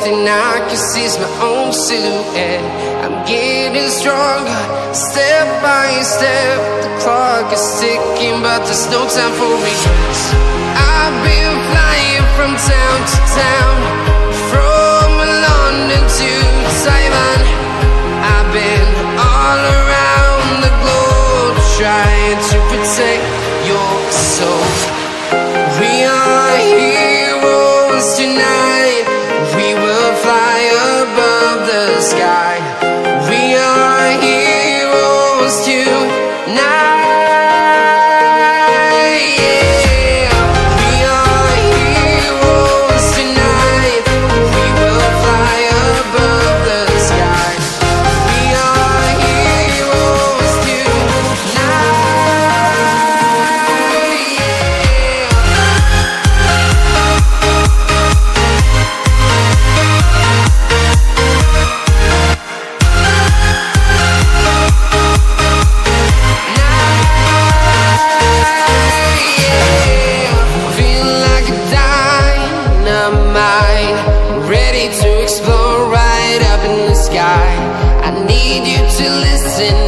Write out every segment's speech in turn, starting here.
thing I can see is my own silhouette. I'm getting stronger, step by step. The clock is ticking, but there's no time for regrets. I've been flying from town to town, from London to Taiwan. I've been all around the globe, trying to protect your soul. We are heroes tonight. We will fly above the sky. We are heroes tonight.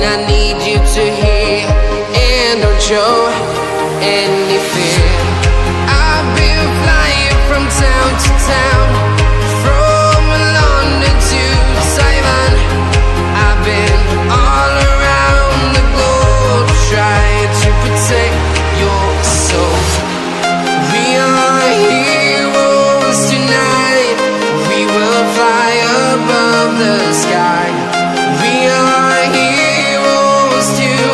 I need you to hear, and don't show any fear. I've been flying from town to town, from London to Taiwan. I've been all around the globe, trying to protect your soul. We are heroes tonight. We will fly above the sky. We are heroes tonight,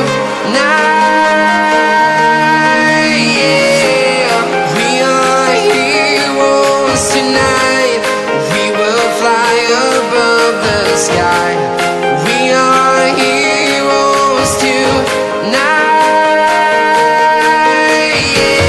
yeah. We are heroes tonight. We will fly above the sky. We are heroes tonight, yeah.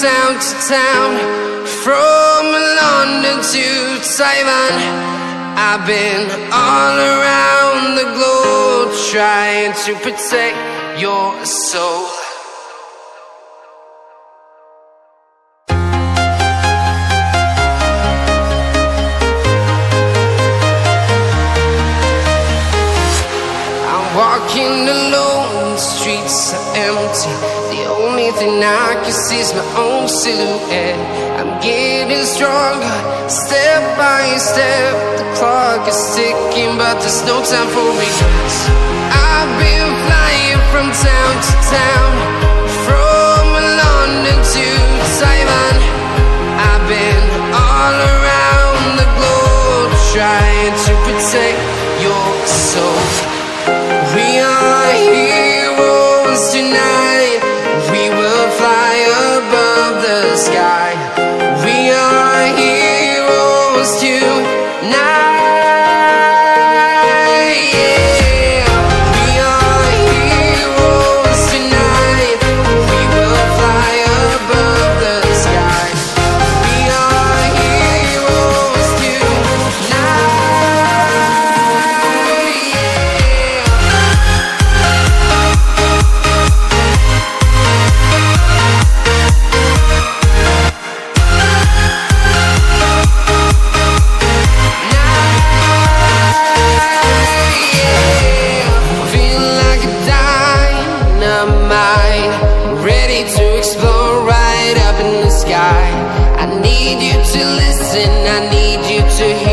Town to town, from London to Taiwan. I've been all around the globe, trying to protect your soul. I'm walking alone, the streets are empty. The only thing I can see is my own silhouette. I'm getting stronger, step by step. The clock is ticking, but there's no time for regrets. I've been flying from town to town, from London to Taiwan. I've been all around the globe, trying to protect your soul. We are heroes tonight. We will fly above the sky. We are heroes tonight, yeah. We are heroes tonight. We will fly above the sky. We are heroes tonight, yeah. I need you to listen, I need you to hear.